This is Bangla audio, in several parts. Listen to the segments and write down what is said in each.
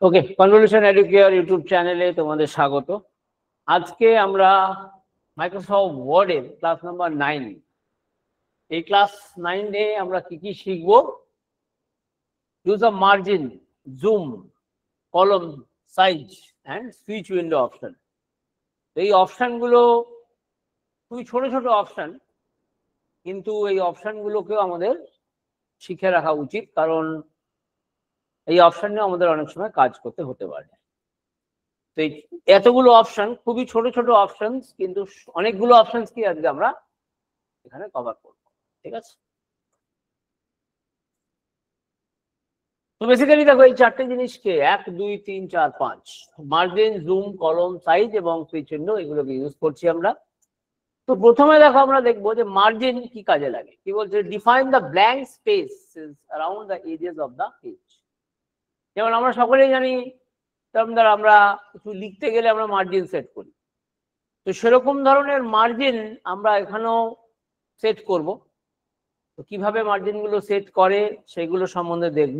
ওকে, কনভলিউশন এডুকেয়ার ইউটিউব চ্যানেলে তোমাদের স্বাগত। আজকে আমরা মাইক্রোসফট ওয়ার্ডের ক্লাস নাম্বার 9, এই ক্লাস 9-এ আমরা কি কি শিখব? ইউজ অফ মার্জিন, জুম, কলম size and switch window option. এই অপশনগুলো খুবই ছোট ছোট অপশন, কিন্তু এই অপশনগুলোকেও আমাদের শিখে রাখা উচিত, কারণ এই অপশন নিয়ে আমাদের অনেক সময় কাজ করতে হতে পারে। তো এতগুলো অপশন, খুবই ছোট ছোট অপশন, কিন্তু অনেকগুলো অপশন কি আজকে আমরা এখানে কভার করব। ঠিক আছে, তো বেসিক্যালি দেখো এই চারটে জিনিসকে 1, 2, 3, 4, 5 মার্জিন, জুম, কলম সাইজ এবং সুইচ উইন্ডো এগুলোকে ইউজ করছি আমরা। তো প্রথমে দেখো আমরা দেখবো যে মার্জিন কি কাজে লাগে। কি বলছে? Define the blank space around the edges of the page. যেমন আমরা সকলেই জানি, যেমন ধর আমরা কিছু লিখতে গেলে আমরা মার্জিন সেট করি, তো সেরকম ধরনের মার্জিন আমরা এখানেও সেট করব। তো কিভাবে মার্জিনগুলো সেট করে সেগুলো সম্বন্ধে দেখব,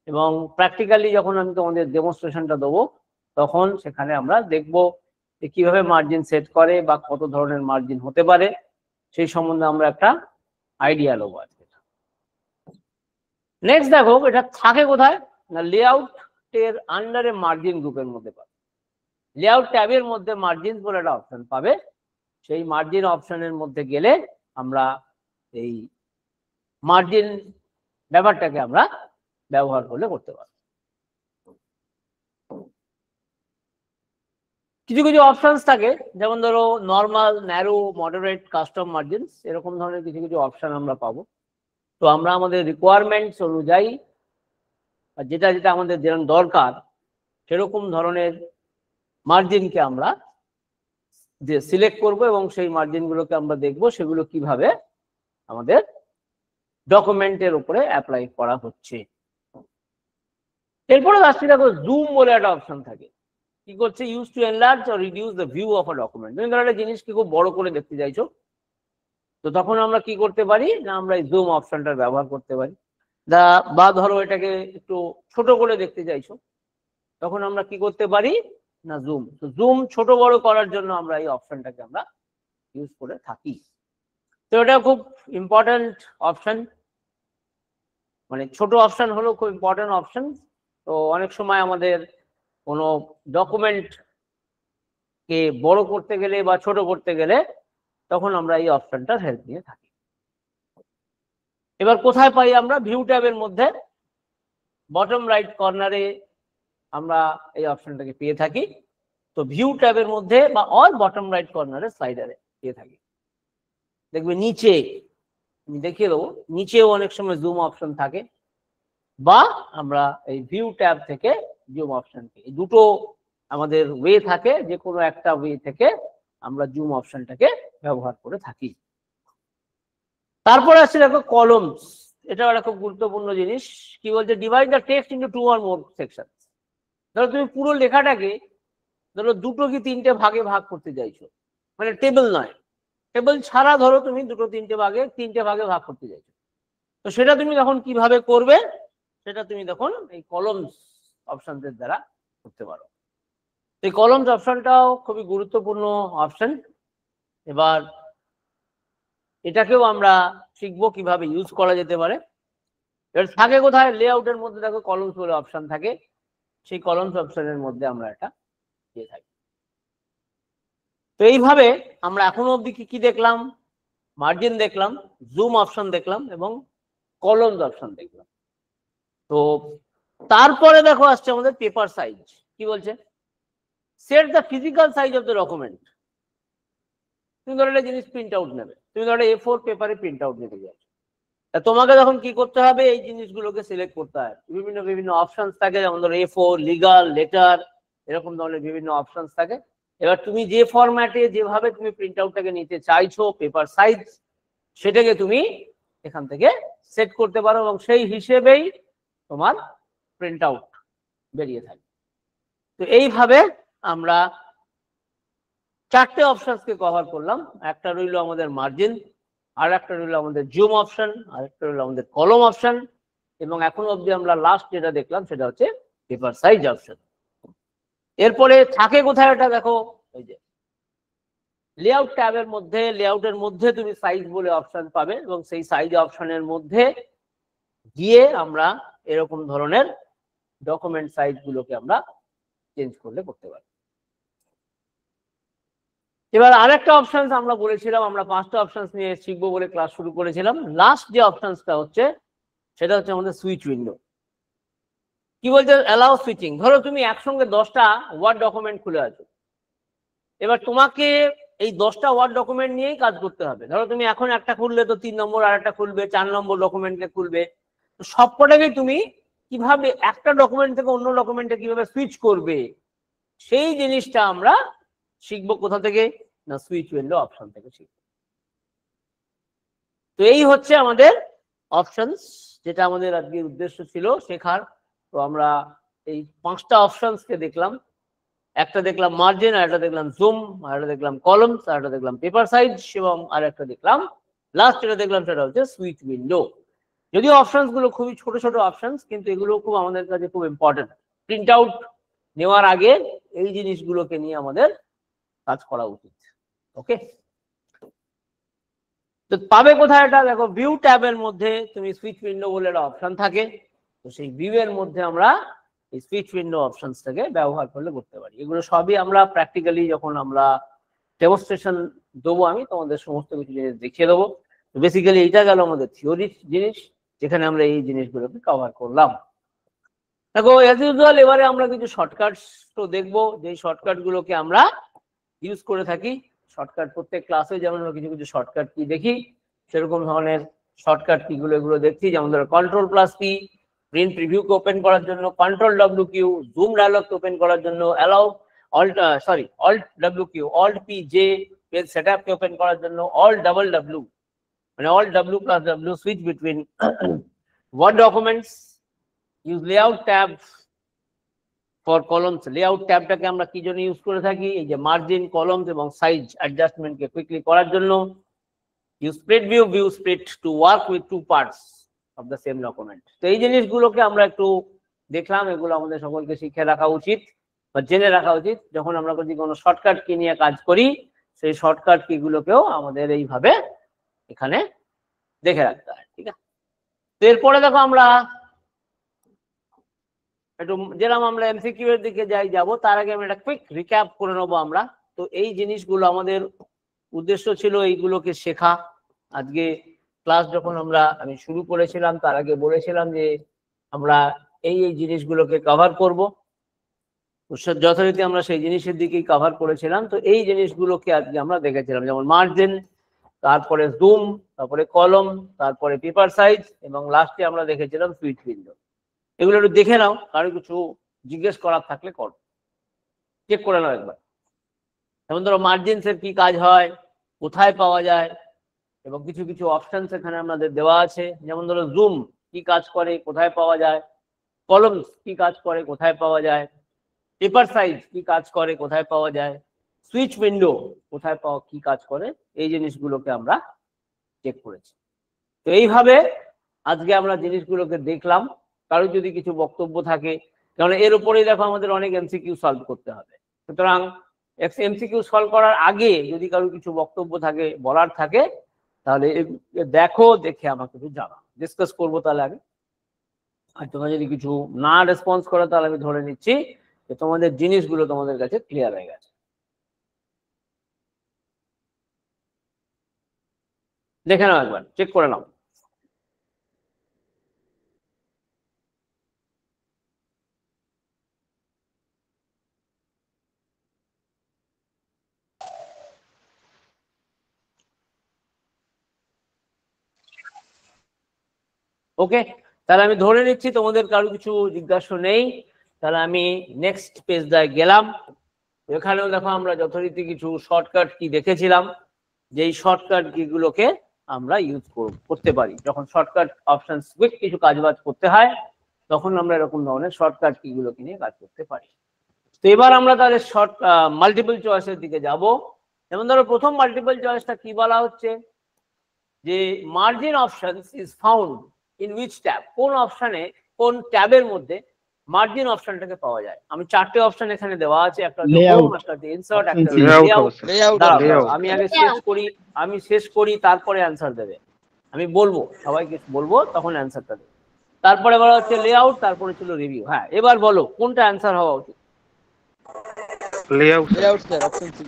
এবং প্র্যাকটিক্যালি যখন আমি তোমাদের ডেমনস্ট্রেশনটা দেবো তখন সেখানে আমরা দেখব যে কিভাবে মার্জিন সেট করে বা কত ধরনের মার্জিন হতে পারে সেই সম্বন্ধে আমরা একটা আইডিয়া নেবো আজকে। নেক্সট দেখো, এটা থাকে কোথায় না, লেআউটের আন্ডারে মার্জিন গ্রুপের মধ্যে পাবে। লেআউট ট্যাবের মধ্যে মার্জিন বলে একটা অপশন পাবে। সেই মার্জিন অপশনের মধ্যে গেলে আমরা এই মার্জিন ব্যাপারটাকে আমরা ব্যবহার করলে করতে পারবো। কিছু কিছু অপশনস থাকে, যেমন ধরো normal, narrow, moderate, custom margins, এরকম ধরনের কিছু কিছু অপশন আমরা পাবো। তো আমরা আমাদের রিকোয়ারমেন্টস অনুযায়ী যেটা যেটা আমাদের যেরকম দরকার সেরকম ধরনের মার্জিনকে আমরা যে সিলেক্ট করব, এবং সেই মার্জিনগুলোকে আমরা দেখব সেগুলো কিভাবে আমাদের ডকুমেন্টের উপরে অ্যাপ্লাই করা হচ্ছে। এরপরে আসছে দেখো, জুম বলে একটা অপশন থাকে। কি করছে? Use to enlarge or reduce the view of a document. তুমি ধরো একটা জিনিসকে খুব বড় করে দেখতে চাইছো, তো তখন আমরা কি করতে পারি না, আমরা এই জুম অপশনটার ব্যবহার করতে পারি। বা ধরো এটাকে একটু ছোট করে দেখতে চাইছো, তখন আমরা কি করতে পারি না, জুম। তো জুম ছোট বড় করার জন্য আমরা এই অপশনটাকে আমরা ইউজ করে থাকি। তো এটা খুব ইম্পর্টেন্ট অপশন, মানে ছোট অপশন হলো খুব ইম্পর্টেন্ট অপশন। তো অনেক সময় আমাদের কোনো ডকুমেন্ট কে বড় করতে গেলে বা ছোট করতে গেলে তখন আমরা এই অপশনটার হেল্প নিয়ে থাকি। এবার কোথায় পাই আমরা? ভিউ ট্যাবের মধ্যে বটম রাইট কর্নারে আমরা এই অপশনটাকে পেয়ে থাকি। তো ভিউ ট্যাবের মধ্যে বা অল বটম রাইট কর্নারে স্লাইডারে পেয়ে থাকি। দেখবে নিচে, আমি দেখিয়ে দেবো, নিচেও অনেক সময় জুম অপশন থাকে, বা আমরা এই ভিউ ট্যাব থেকে জুম অপশন, এই দুটো আমাদের ওয়ে থাকে, যে কোনো একটা ওয়ে থেকে আমরা জুম অপশনটাকে ব্যবহার করে থাকি। তারপরে আসছে দেখো কলমস। এটা একটা খুব গুরুত্বপূর্ণ জিনিস। কি বলছে? Divide the text into 2 or more section. ধরো তুমি পুরো লেখাটাকে ধরো 2 কি 3টে ভাগে ভাগ করতে চাইছো, মানে টেবিল নয়, টেবিল ছাড়া ধরো তুমি 2-3টে ভাগে 3টে ভাগে ভাগ করতে চাইছো। তো সেটা তুমি তখন কিভাবে করবে, সেটা তুমি তখন এই কলমস অপশনদের দ্বারা করতে পারো। এই কলমস অপশনটাও খুবই গুরুত্বপূর্ণ অপশন। এবার এটাকেও আমরা শিখবো কিভাবে ইউজ করা যেতে পারে। এবার থাকে কোথায়? লেআউটের মধ্যে দেখো কলমস বলে অপশন থাকে, সেই কলমস অপশনের মধ্যে আমরা এটা দিয়ে থাকি। তো এইভাবে আমরা এখনো অবধি কি কি দেখলাম? মার্জিন দেখলাম, জুম অপশন দেখলাম, এবং কলমস অপশন দেখলাম। তো তারপরে দেখো আসছে আমাদের পেপার সাইজ। কি বলছে? Set the physical size of the document. তুমি ধরো একটা জিনিস প্রিন্ট আউট নেবে, তুমি ধরো A4 পেপারে প্রিন্ট আউট নিতে যাচ্ছ, তোমাকে তখন কি করতে হবে? এই জিনিসগুলোকে সিলেক্ট করতে হয়। বিভিন্ন বিভিন্ন অপশন থাকে, যেমন ধরো A4, লিগাল, লেটার, এরকম ধরনের বিভিন্ন অপশন থাকে। এবার তুমি যে ফরম্যাটে যেভাবে তুমি প্রিন্ট আউটটাকে নিতে চাইছো, পেপার সাইজ, সেটাকে তুমি এখান থেকে সেট করতে পারো, এবং সেই হিসেবেই তোমার প্রিন্ট আউট বেরিয়ে থাকে। তো এইভাবে আমরা 4টে অপশনকে কভার করলাম। একটা রইল আমাদের মার্জিন, আর একটা রইল আমাদের জুম অপশন, আর একটা রইল আমাদের কলম অপশন, এবং এখন অবধি আমরা লাস্ট যেটা দেখলাম সেটা হচ্ছে পেপার সাইজ অপশন। এরপরে থাকে কোথায় এটা দেখো, এই যে লেআউট ট্যাবের মধ্যে, লেআউটের মধ্যে তুমি সাইজ বলে অপশন পাবে এবং সেই সাইজ অপশনের মধ্যে গিয়ে আমরা এরকম ধরনের ডকুমেন্ট সাইজ গুলোকে আমরা চেঞ্জ করলে করতে পারি। এবার আরেকটা অপশন আমরা বলেছিলাম, আমরা 5টা অপশন নিয়ে শিখবো বলে ক্লাস শুরু করেছিলাম। লাস্ট যে অপশনটা হচ্ছে সেটা হচ্ছে আমাদের সুইচ উইন্ডো। কি বলছে? Allow switching. ধরো তুমি একসঙ্গে 10টা ওয়ার্ড ডকুমেন্ট খুলে আছো, এবার তোমাকে এই 10টা ওয়ার্ড ডকুমেন্ট নিয়েই কাজ করতে হবে। ধরো তুমি এখন একটা খুললে তো 3 নম্বর আর একটা খুলবে, 4 নম্বর ডকুমেন্টকে খুলবে। তো সবকটাকে তুমি কিভাবে একটা ডকুমেন্ট থেকে অন্য ডকুমেন্টে কিভাবে সুইচ করবে, সেই জিনিসটা আমরা শিখবো কোথা থেকে? না, সুইচ উইন্ডো অপশন থেকে শিখবো। তো এই হচ্ছে আমাদের অপশনস, যেটা আমাদের আজকের উদ্দেশ্য ছিল শেখার। তো আমরা এই 5টা অপশনসকে দেখলাম। একটা দেখলাম মার্জিন, আর একটা দেখলাম জুম, আর একটা দেখলাম কলমস, আর একটা দেখলাম পেপার সাইজ, এবং আর একটা দেখলাম লাস্ট যেটা দেখলাম সেটা হচ্ছে সুইচ উইন্ডো। যদিও অপশনস গুলো খুবই ছোট ছোট অপশনস, কিন্তু এগুলো খুব আমাদের কাছে খুব ইম্পর্টেন্ট। প্রিন্ট আউট নেওয়ার আগে এই জিনিসগুলোকে নিয়ে আমাদের কাজ করা উচিত। ওকে, তো পাবে কোথায় এটা? দেখো ভিউ ট্যাবের মধ্যে তুমি সুইচ উইন্ডো বলে একটা অপশন থাকে। তো সেই ভিউ এর মধ্যে আমরা এই সুইচ উইন্ডো অপশনসটাকে ব্যবহার করলে করতে পারি। এগুলো সবই আমরা প্র্যাকটিক্যালি যখন আমরা ডেমনস্ট্রেশন দেবো, আমি তোমাদের সমস্ত কিছু জিনিস দেখিয়ে দেবো। তো বেসিক্যালি এইটা গেল আমাদের থিওরি জিনিস, যেখানে আমরা এই জিনিসগুলোকে কভার করলাম। দেখো অ্যাজ ইউজুয়াল এবারে আমরা কিছু শর্টকাট তো দেখবো, যে শর্টকাট গুলোকে আমরা ইউজ করে থাকি। শর্টকাট প্রত্যেক ক্লাসে যেমন আমরা কিছু কিছু শর্টকাট কি দেখি, সেরকম ধরনের শর্টকাট কি গুলো এগুলো দেখছি। যেমন ধরো কন্ট্রোল প্লাস পি প্রিন্ট প্রিভিউকে ওপেন করার জন্য, কন্ট্রোল ডব্লিউ কিউ জুম ডায়লগকে ওপেন করার জন্য, allow alt W Q alt P J page সেটআপকে ওপেন করার জন্য, অল্ট ডাবল ডব্লিউ মানে alt W plus W switch between Word documents, use layout tab for columns. Layout ট্যাবটাকে আমরা কি জন্য ইউজ করে থাকি? এই যে মার্জিন, কলমস এবং সাইজ অ্যাডজাস্টমেন্টকে কুইকলি করার জন্য। Use split view split to work with 2 parts of the same document. তো এই জিনিসগুলোকে আমরা একটু দেখলাম, এগুলো আমাদের সকলকে শিখে রাখা উচিত বা জেনে রাখা উচিত। যখন আমরা যদি কোনো শর্টকাট কি নিয়ে কাজ করি, সেই শর্টকাট কি গুলোকেও আমাদের এইভাবে এখানে দেখে রাখতে হয়। ঠিক আছে, তো এরপরে দেখো আমরা একটু যেরকম আমরা এমসিকিউ এর দিকে যাব, তার আগে আমরা একটা কুইক রিক্যাপ করে নেবো আমরা। তো এই জিনিসগুলো আমাদের উদ্দেশ্য ছিল এইগুলোকে শেখা। আজকে ক্লাস যখন আমি শুরু করেছিলাম, তার আগে বলেছিলাম যে আমরা এই জিনিসগুলোকে কভার করব। যথারীতি আমরা সেই জিনিসের দিকেই কভার করেছিলাম। তো এই জিনিসগুলোকে আজকে আমরা দেখেছিলাম, যেমন মার্জিন, তারপরে জুম, তারপরে কলম, তারপরে পেপার সাইজ, এবং লাস্টে আমরা দেখেছিলাম সুইচ উইন্ডো। এগুলো একটু দেখে নাও, কারো কিছু জিজ্ঞেস করার থাকলে করো, চেক করে নাও একবার। যেমন ধরো মার্জিনস এর কি কাজ হয়, কোথায় পাওয়া যায়, এবং কিছু কিছু অপশনস এখানে আমাদের দেওয়া আছে। যেমন ধরো জুম কি কাজ করে, কোথায় পাওয়া যায়, কলমস কি কাজ করে, কোথায় পাওয়া যায়, পেপার সাইজ কি কাজ করে, কোথায় পাওয়া যায়, সুইচ উইন্ডো কোথায় পাওয়া কি কাজ করে, এই জিনিসগুলোকে আমরা চেক করেছি। তো এইভাবে আজকে আমরা জিনিসগুলোকে দেখলাম। কারো যদি কিছু বক্তব্য থাকে, কারণ এর উপরেই দেখো আমাদের অনেক এমসিকিউ সলভ করতে হবে। সুতরাং এমসিকিউ সলভ করার আগে যদি কারো কিছু বক্তব্য থাকে, বলার থাকে, তাহলে দেখো, দেখে আমাকে একটু জানাও, ডিসকাস করবো তাহলে আগে। আর তোমরা যদি কিছু না রেসপন্স করো, তাহলে আমি ধরে নিচ্ছি যে তোমাদের জিনিসগুলো তোমাদের কাছে ক্লিয়ার হয়ে গেছে। দেখে নাও একবার, চেক করে নাও। ওকে, তাহলে আমি ধরে নিচ্ছি তোমাদের কারো কিছু জিজ্ঞাসা নেই। তাহলে আমি নেক্সট পেজটায় গেলাম। এখানেও দেখো আমরা যথারীতি কিছু শর্টকাট কি দেখেছিলাম, যে এই শর্টকাট কি গুলোকে আমরা ইউজ করতে পারি। যখন শর্টকাট অপশন কুইক কিছু কাজবাজ করতে হয়, তখন আমরা এরকম ধরনের শর্টকাট কি গুলোকে নিয়ে কাজ করতে পারি। তো এবার আমরা তাহলে মাল্টিপল চয়েসের দিকে যাব। যেমন ধরো প্রথম মাল্টিপল চয়েসটা কি বলা হচ্ছে, যে margin options is found in which tab, কোন অপশনে, কোন ট্যাবের মধ্যে মার্জিন অপশনটাকে পাওয়া যায়। আমি চারটে অপশন এখানে দেওয়া আছে, একটা হচ্ছে Layout, হোম, একটা হচ্ছে ইনসার্ট, একটা হচ্ছে Layout লেআউট। Layout, দাঁড়াও, layout. আমি আগে শেষ করি তারপরে অ্যান্সার দেবে। আমি বলবো, সবাইকে বলবো, তখন অ্যান্সারটা দেবে। তারপরে বলা হচ্ছে লেআউট, তারপরে ছিল রিভিউ। হ্যাঁ, এবার বলো কোনটা অ্যান্সার হওয়া উচিত? Layout. Layout sir, option C.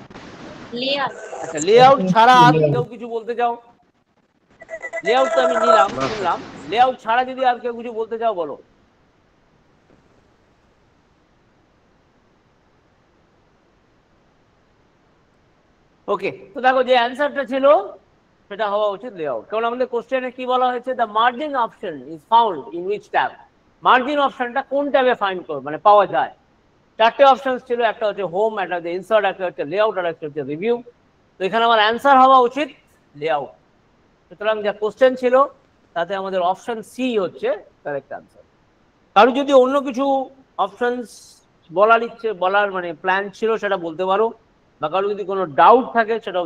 আচ্ছা, লেআউট ছাড়া আর কেউ কিছু বলতে চাও? লেআউট তো আমি নিলাম, শুনলাম। লেআউট ছাড়া যদি আর কেউ কিছু বলতে চাও বলো। ওকে, তো দেখো যে অ্যান্সারটা ছিল সেটা হওয়া উচিত লেআউট। কারণ আমাদের কোশ্চেনে কি বলা হয়েছে, the margin option is found in which tab. Margin অপশনটা কোন ট্যাবে ফাইন্ড মানে পাওয়া যায়? চারটে অপশন ছিল, একটা হচ্ছে হোম, একটা হচ্ছে ইনসার্ট, একটা হচ্ছে লেআউট, আর একটা হচ্ছে রিভিউ। তো এখানে আমার অ্যান্সার হওয়া উচিত লেআউট। সুতরাং যা কোশ্চেন ছিল তাতে আমাদের অপশন সি হচ্ছে কারেক্ট অ্যান্সার। কারো যদি অন্য কিছু অপশনস বলার মানে প্ল্যান ছিল সেটা বলতে পারো, বা কারো যদি কোনো ডাউট থাকে সেটাও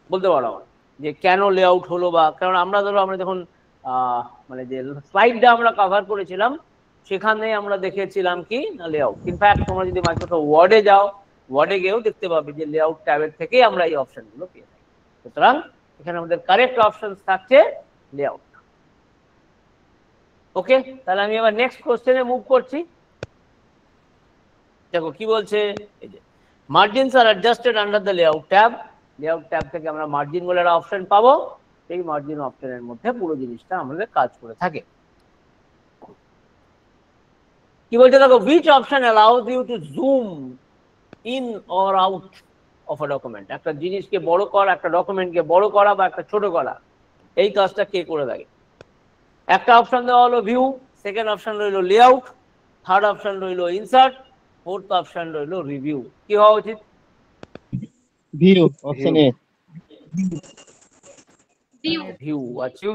বলতে পারো আমার যে কেন লেআউট হলো, বা কারণ আমরা যখন মানে যে স্লাইডটা আমরা কভার করেছিলাম সেখানে আমরা দেখেছিলাম কি না লেআউট। ইনফ্যাক্ট তোমরা যদি মাইক্রোসফট ওয়ার্ডে যাও, ওয়ার্ডে গিয়েও দেখতে পাবে যে লেআউট ট্যাবের থেকেই আমরা এই অপশনগুলো পেয়ে থাকি। সুতরাং এখানে আমাদের কারেক্ট অপশন থাকছে লেআউট। ওকে, তাহলে আমি এবার নেক্সট কোশ্চেনে মুভ করছি। দেখো কি বলছে, এই যে margins are adjusted under the layout tab. Layout tab থেকে আমরা মার্জিন বলে একটা অপশন পাবো, সেই মার্জিন অপশনের মধ্যে পুরো জিনিসটা আমাদের কাজ করে থাকে। কি বলছে দেখো, which option allows you to zoom in or out of a document। একটা জিনিসকে বড় করা, একটা ডকুমেন্টকে বড় করা বা একটা ছোট করা, এই কাজটা কে করে থাকে? একটা অপশন দেওয়া হলো ভিউ, সেকেন্ড অপশন রইলো লেআউট, থার্ড অপশন রইলো ইনসার্ট, ফোর্থ অপশন রইলো রিভিউ। কি হওয়া উচিত? View, option A. ভিউ, আচ্ছা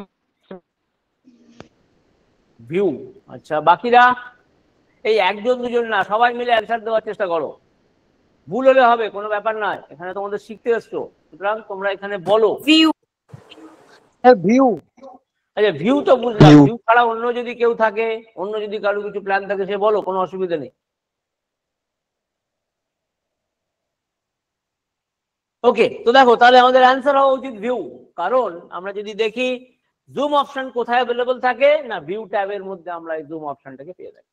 ভিউ। আচ্ছা, বাকিরা এই একজন দুজন না, সবাই মিলে অ্যান্সার দেওয়ার চেষ্টা করো। ভুল হলে হবে, কোনো ব্যাপার নয়, এখানে তোমাদের শিখতে এসছো। সুতরাং তোমরা এখানে বলো ভিউ। ভিউ। আচ্ছা, ভিউ তো বুঝলাম, ভিউ ছাড়া অন্য যদি কেউ থাকে, অন্য যদি কারো কিছু প্ল্যান থাকে সে বলো, কোনো অসুবিধা নেই। ওকে, তো দেখো তাহলে আমাদের অ্যান্সার হওয়া উচিত ভিউ। কারণ আমরা যদি দেখি জুম অপশন কোথায় অ্যাভেলেবল থাকে না, ভিউ ট্যাবের মধ্যে আমরা এই জুম অপশনটাকে পেয়ে থাকি।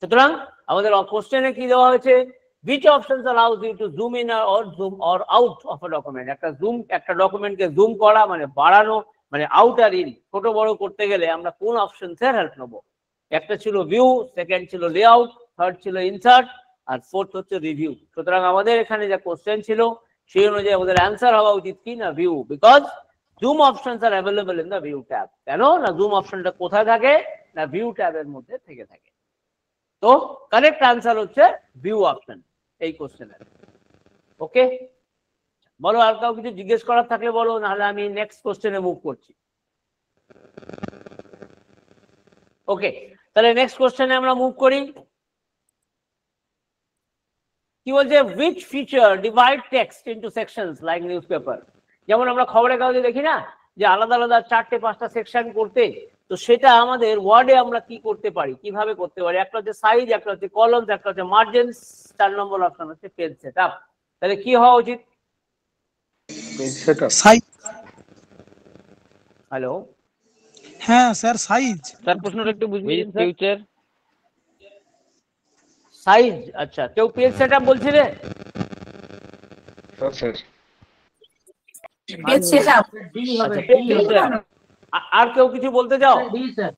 সুতরাং আমাদের কোশ্চেনে কি দেওয়া হয়েছে, which options allows you to zoom in or out of a document। একটা ডকুমেন্টকে জুম করা মানে বাড়ানো, মানে আউট আর ইন, ছোট বড় করতে গেলে আমরা কোন অপশনসের হেল্প নেব? একটা ছিল ভিউ, সেকেন্ড ছিল লেআউট, থার্ড ছিল ইনসার্ট, আর ফোর্থ হচ্ছে রিভিউ। সুতরাং আমাদের এখানে যে কোশ্চেন ছিল সেই অনুযায়ী আমাদের অ্যান্সার হওয়া উচিত কি না view, because zoom options R available in the view tab. কেন না, জুম অপশনটা কোথায় থাকে না, ভিউ ট্যাবের মধ্যে থেকে থাকে। তো কারেক্ট অ্যান্সার হচ্ছে ভিউ অপশন এই কোশ্চেনের। ওকে, বলো আর কাউ কিছু জিজ্ঞেস করার থাকলে বলো, নাহলে আমি নেক্সট কোশ্চেনে মুভ করছি। ওকে, তাহলে নেক্সট কোশ্চেনে আমরা মুভ করি। কি বলছে, which feature divide text into sections like newspaper। যেমন আমরা খবরের কাগজে দেখি না যে আলাদা আলাদা 4-5টা সেকশন করতে, তো সেটা আমাদের ওয়ার্ডে আমরা কি করতে পারি, কিভাবে করতে পারি? একটা হচ্ছে সাইজ, একটা হচ্ছে কলমস, একটা হচ্ছে মার্জিনস, 4 নম্বর অপশন হচ্ছে পেজ সেটআপ। তাহলে কি হওয়া উচিত? Page setup. সাইজ। হ্যালো, হ্যাঁ স্যার, সাইজ। স্যার প্রশ্নটা একটু বুঝিয়ে দিন স্যার। Future size. আচ্ছা, কেউ পেজ সেটআপ বলছিলে? Sir. Page setup. আর কেউ কিছু বলতে চাও? D sir.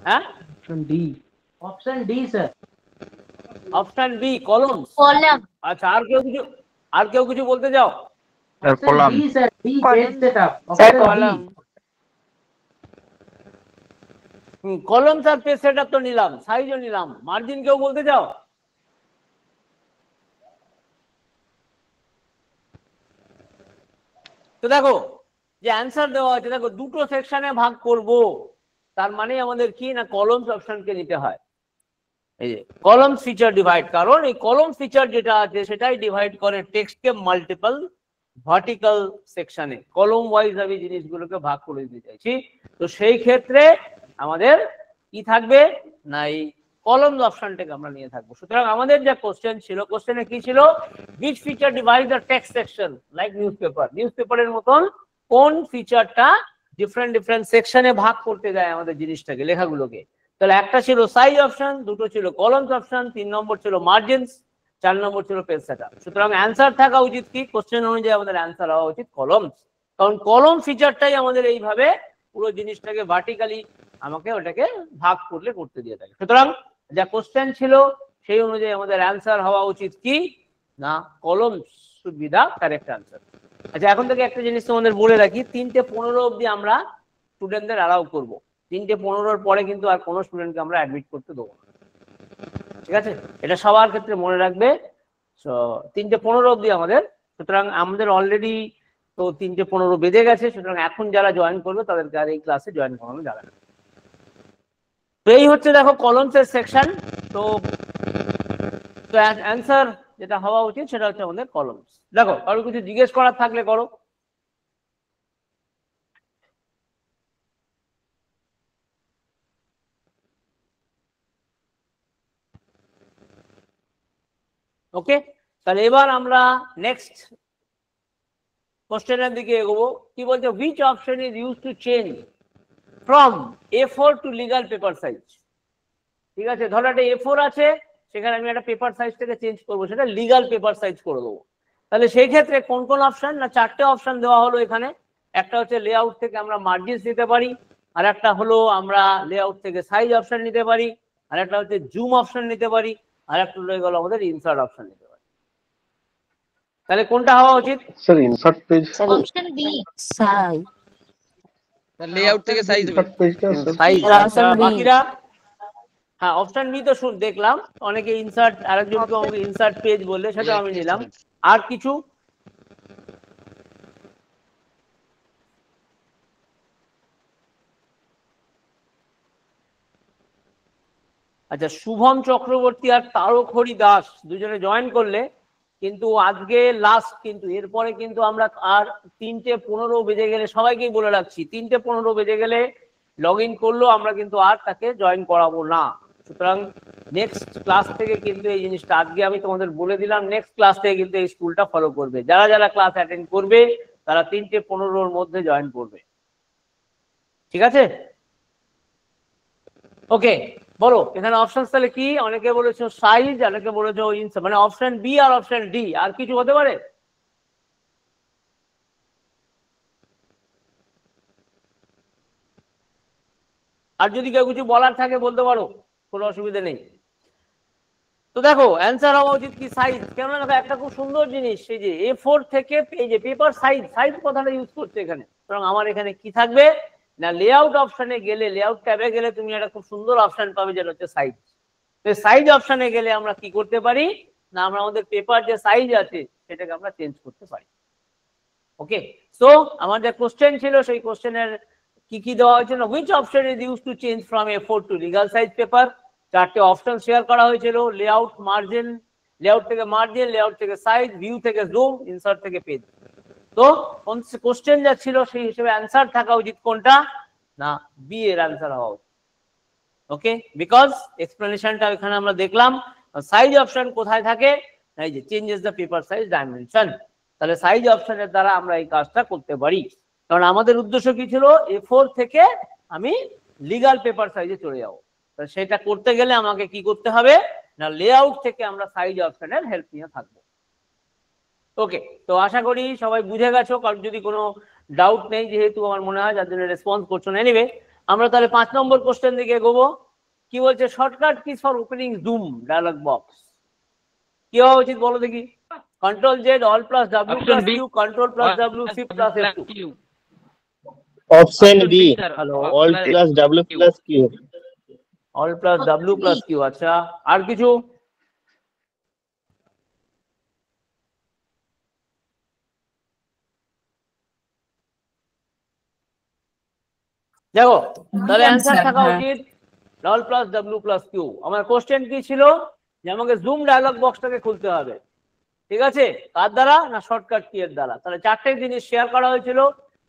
হ্যাঁ, option D. Option D sir. Option B, column. আচ্ছা, আর কেউ কিছু বলতে চাও? Sir, column. D sir, D page setup. Sir column. কলম স্যার, পেজ সেটআপ তো নিলাম, সাইজও নিলাম, মার্জিন কেউ বলতে চাও? তো দেখো যে অ্যান্সার দেওয়া আছে, দেখো দুটো সেকশনে ভাগ করব, তার মানে আমাদের কি না কলমস অপশনকে নিতে হয়। এই যে কলমস ফিচার ডিভাইড, কারণ এই কলম ফিচার যেটা আছে সেটাই ডিভাইড করে টেক্সটকে মাল্টিপল ভার্টিক্যাল সেকশনে, কলম ওয়াইজ আমি জিনিসগুলোকে ভাগ করে দিতে চাইছি। তো সেই ক্ষেত্রে আমাদের কি থাকবে না এই কলমস অপশনটাকে আমরা নিয়ে থাকবো। সুতরাং আমাদের যে কোশ্চেন ছিল, কোশ্চেনে কি ছিল, which feature divides the text section like newspaper, নিউজপেপারের মতন কোন ফিচারটা ডিফারেন্ট ডিফারেন্ট সেকশনে ভাগ করতে যায় আমাদের জিনিসটাকে, লেখাগুলোকে। তাহলে একটা ছিল সাইজ অপশন, দুটো ছিল কলমস অপশন, 3 নম্বর ছিল মার্জিনস, 4 নম্বর ছিল পেজ সেটআপ। সুতরাং অ্যান্সার থাকা উচিত কি, কোশ্চেন অনুযায়ী আমাদের অ্যান্সার হওয়া উচিত কলমস, কারণ কলম ফিচারটাই আমাদের এইভাবে পুরো জিনিসটাকে ভার্টিক্যালি আমাকে ওটাকে ভাগ করলে করতে দিয়ে থাকে। সুতরাং যা কোশ্চেন ছিল সেই অনুযায়ী আমাদের অ্যান্সার হওয়া উচিত কি না columns should be the correct answer. আচ্ছা, এখন থেকে একটা জিনিস তোমাদের বলে রাখি, 3:15 অবধি আমরা স্টুডেন্টদের অ্যালাউ করবো। 3:15 পরে কিন্তু আর কোনো স্টুডেন্টকে আমরা অ্যাডমিট করতে দেবো না, ঠিক আছে? এটা সবার ক্ষেত্রে মনে রাখবে। 3:15 অবধি আমাদের। সুতরাং আমাদের অলরেডি তো 3:15 বেজে গেছে, সুতরাং এখন যারা জয়েন করবে তাদেরকে আর এই ক্লাসে জয়েন করানো যাবে না। তো এই হচ্ছে দেখো কলমসের সেকশন। তো অ্যান্সার যেটা হওয়া উচিত সেটা হচ্ছে আমাদের কলমস। দেখো, কারো কিছু জিজ্ঞেস করার থাকলে করো। ওকে, তাহলে এবার আমরা নেক্সট কোশ্চেনের দিকে এগোবো। কি বলছে, which option is used to change from A4 to legal paper size? ঠিক আছে, ধরো একটা A4 আছে, সেখানে আমি একটা পেপার সাইজটাকে চেঞ্জ করবো, সেটা লিগাল পেপার সাইজ করে দেবো। তাহলে সেই ক্ষেত্রে কোন কোন অপশন না, 4টে অপশন দেওয়া হলো এখানে। একটা হচ্ছে লেআউট থেকে আমরা মার্জিনস নিতে পারি, আর একটা হলো আমরা লেআউট থেকে সাইজ অপশন নিতে পারি, আর একটা হচ্ছে জুম অপশন নিতে পারি, আর একটা রয়ে গেল আমাদের ইনসার্ট অপশন নিতে পারি। তাহলে কোনটা হওয়া উচিত? Sir insert page, option B size. Layout থেকে সাইজ হবে। ইনসার্ট পেজটা সাইজ। Option B। বাকিরা হ্যাঁ অপশন বি তো দেখলাম, অনেকে ইনসার্ট, আরেকজন তো আমাকে ইনসার্ট পেজ বললে, সেটা আমি নিলাম। আর কিছু? আচ্ছা, শুভম চক্রবর্তী আর তারক দাস দুজনে জয়েন করলে, কিন্তু আজকে লাস্ট, কিন্তু এরপরে কিন্তু আমরা আর 3:15 বেজে গেলে, সবাইকেই বলে রাখছি 3:15 বেজে গেলে লগ ইন করলেও আমরা কিন্তু আর তাকে জয়েন করাবো না। সুতরাং নেক্সট ক্লাস থেকে কিন্তু এই জিনিসটা আজকে আমি তোমাদের বলে দিলাম, নেক্সট ক্লাস থেকে কিন্তু এই স্কুলটা ফলো করবে। যারা যারা ক্লাস অ্যাটেন্ড করবে তারা 3:15 মধ্যে জয়েন করবে, ঠিক আছে? ওকে, বলো এখানে অপশন তাহলে কি? অনেকে বলেছো সাইজ, অনেকে বলেছো ইনসার্ট, মানে অপশন বি আর অপশন ডি, আর কিছু হতে পারে? আর যদি কেউ কিছু বলার থাকে বলতে পারো, কোনো অসুবিধা নেই। তো দেখো অ্যান্সার হওয়া উচিত কি সাইজ। কেন দেখো একটা খুব সুন্দর জিনিস, এই যে A4 থেকে এই যে পেপার সাইজ, সাইজ কথাটা ইউজ করছে এখানে। সুতরাং আমার এখানে কি থাকবে না, লেআউট অপশনে গেলে, লেআউট ট্যাবে গেলে তুমি একটা খুব সুন্দর অপশন পাবে যেটা হচ্ছে সাইজ। তো সাইজ অপশনে গেলে আমরা কি করতে পারি না, আমরা আমাদের পেপার যে সাইজ আছে সেটাকে আমরা চেঞ্জ করতে পারি। ওকে, সো আমার যে কোশ্চেন ছিল সেই কোশ্চেনের কি কি দেওয়া হয়েছিল, which option is used to change from A4 to legal size paper? 4টে অপশন শেয়ার করা হয়েছিল, লেআউট, মার্জিন, লেআউট থেকে মার্জিন, লেআউট থেকে সাইজ, ভিউ থেকে জুম, ইনসার্ট থেকে পেজ। তো কোশ্চেন যা ছিল সেই হিসেবে অ্যান্সার থাকা উচিত কোনটা না, বি এর অ্যান্সার হওয়া উচিত। ওকে, বিকজ এক্সপ্লেনেশনটা এখানে আমরা দেখলাম। সাইজ অপশন কোথায় থাকে, এই যে changes the paper size dimension. তাহলে সাইজ অপশনের দ্বারা আমরা এই কাজটা করতে পারি, কারণ আমাদের উদ্দেশ্য কি ছিল, A4 থেকে আমি লিগাল পেপার সাইজে চলে যাবো। সেটা করতে গেলে আমাকে কি করতে হবে না, লেআউট থেকে আমরা সাইজ অপশনের হেল্প নিয়ে থাকবো। ওকে, তো আশা করি সবাই বুঝে গেছো। কারণ যদি কোনো ডাউট নেই, যেহেতু আমার মনে হয় যার জন্য রেসপন্স করছো না। এনিওয়ে, আমরা তাহলে 5 নম্বর কোশ্চেন দিকে এগোবো। কি বলছে, shortcut keys for opening zoom dialog box. কি হওয়া উচিত বলো দেখি? Control Z, all plus W plus Q, control plus W, shift plus F2। Option B, hello, alt plus W plus Q. Alt plus W plus Q. আচ্ছা, আর কিছু? দেখো তাহলে অ্যান্সার থাকা উচিত alt plus W plus Q. আমার কোশ্চেন কি ছিল যে আমাকে জুম ডায়ালগ বক্সটাকে খুলতে হবে, ঠিক আছে? কার দ্বারা না, শর্টকাট কি এর দ্বারা। তাহলে 4টে জিনিস শেয়ার করা হয়েছিল,